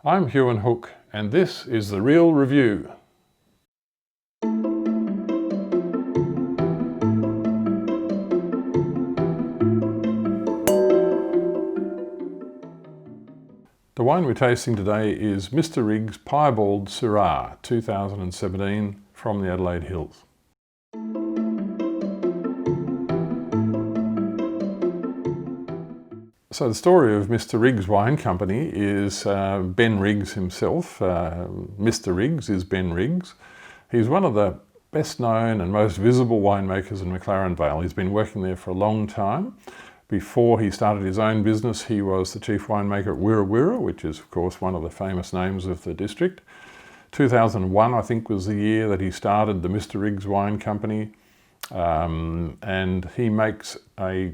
I'm Huon Hook, and this is The Real Review. The wine we're tasting today is Mr. Riggs Piebald Syrah 2017 from the Adelaide Hills. So the story of Mr. Riggs Wine Company is Ben Riggs himself. Mr. Riggs is Ben Riggs. He's one of the best known and most visible winemakers in McLaren Vale. He's been working there for a long time. Before he started his own business, he was the chief winemaker at Wira Wira, which is of course one of the famous names of the district. 2001, I think, was the year that he started the Mr. Riggs Wine Company, and he makes a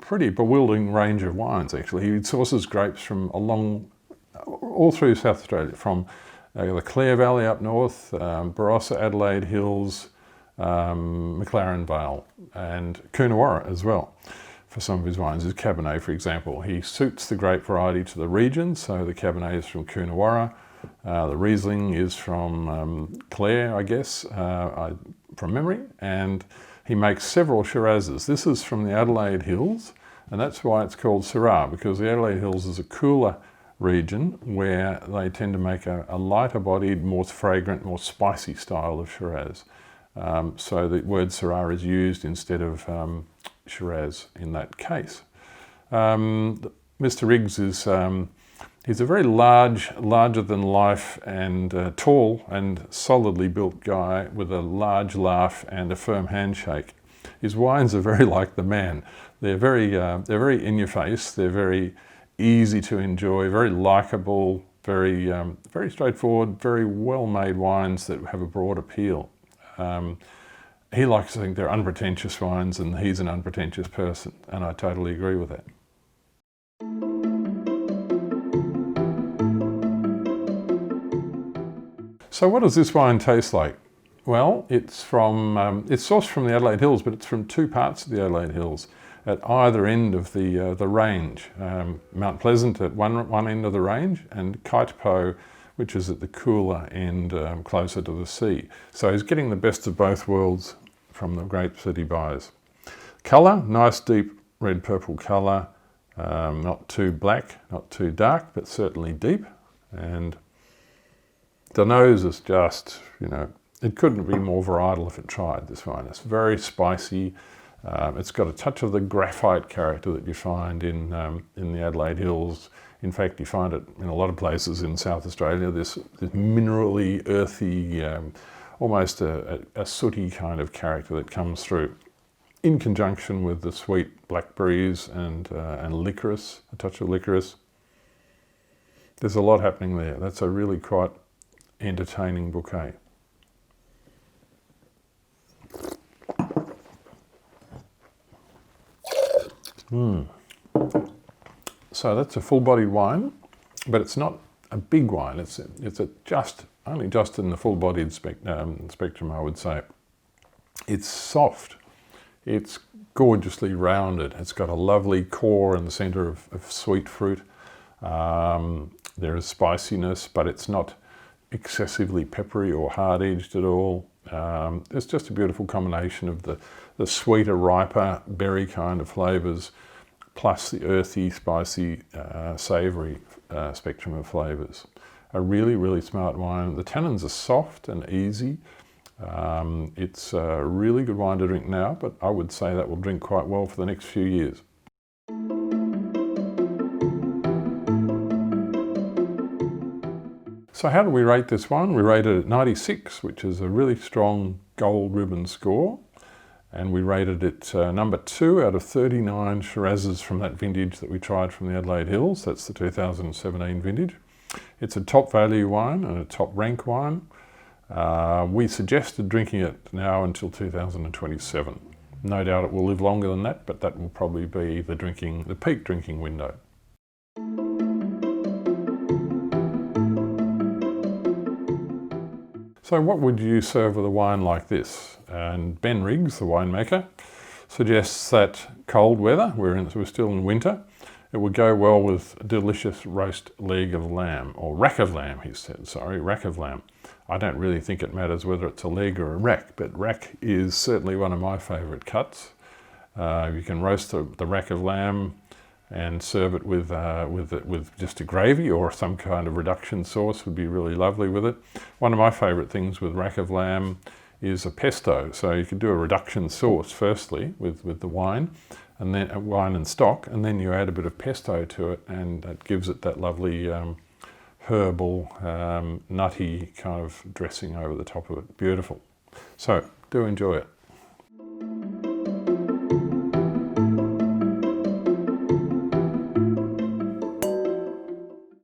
pretty bewildering range of wines. Actually, he sources grapes from all through South Australia, from the Clare Valley up north, Barossa, Adelaide Hills, McLaren Vale, and Coonawarra as well. For some of his wines, his Cabernet, for example, he suits the grape variety to the region. So the Cabernet is from Coonawarra, the Riesling is from Clare, I guess, from memory, and he makes several Shirazes. This is from the Adelaide Hills, and that's why it's called Syrah, because the Adelaide Hills is a cooler region where they tend to make a lighter bodied, more fragrant, more spicy style of Shiraz. So the word Syrah is used instead of Shiraz in that case. Mr. Riggs is he's a very larger than life and tall and solidly built guy with a large laugh and a firm handshake. His wines are very like the man. They're very in your face. They're very easy to enjoy, very likable, very straightforward, very well made wines that have a broad appeal. He likes to think they're unpretentious wines, and he's an unpretentious person, and I totally agree with that. So what does this wine taste like? Well, it's sourced from the Adelaide Hills, but it's from two parts of the Adelaide Hills at either end of the range. Mount Pleasant at one end of the range, and Kaitapo, which is at the cooler end, closer to the sea. So he's getting the best of both worlds from the grapes that he buys. Colour, nice deep red-purple colour, not too black, not too dark, but certainly deep. And the nose is just, it couldn't be more varietal if it tried, this wine. It's very spicy. It's got a touch of the graphite character that you find in the Adelaide Hills. In fact, you find it in a lot of places in South Australia, this minerally, earthy, almost a sooty kind of character that comes through, in conjunction with the sweet blackberries and licorice, a touch of licorice. There's a lot happening there. That's a really quite entertaining bouquet. So that's a full-bodied wine, but it's not a big wine. It's only just in the full-bodied spectrum, I would say. It's soft. It's gorgeously rounded. It's got a lovely core in the centre of sweet fruit. There is spiciness, but it's not excessively peppery or hard-edged at all. It's just a beautiful combination of the sweeter, riper, berry kind of flavours, plus the earthy, spicy, savoury spectrum of flavours. A really, really smart wine. The tannins are soft and easy. It's a really good wine to drink now, but I would say that will drink quite well for the next few years. So how do we rate this one? We rate it at 96, which is a really strong gold ribbon score. And we rated it number 2 out of 39 Shirazes from that vintage that we tried from the Adelaide Hills. That's the 2017 vintage. It's a top value wine and a top rank wine. We suggested drinking it now until 2027. No doubt it will live longer than that, but that will probably be the peak drinking window. So what would you serve with a wine like this? And Ben Riggs, the winemaker, suggests that cold weather, we're still in winter, It would go well with a delicious roast leg of lamb, or rack of lamb, he said, sorry, rack of lamb. I don't really think it matters whether it's a leg or a rack, but rack is certainly one of my favourite cuts. You can roast the rack of lamb and serve it with just a gravy or some kind of reduction sauce would be really lovely with it. One of my favourite things with rack of lamb is a pesto. So you could do a reduction sauce firstly with the wine, and then wine and stock, and then you add a bit of pesto to it, and that gives it that lovely herbal, nutty kind of dressing over the top of it. Beautiful. So do enjoy it.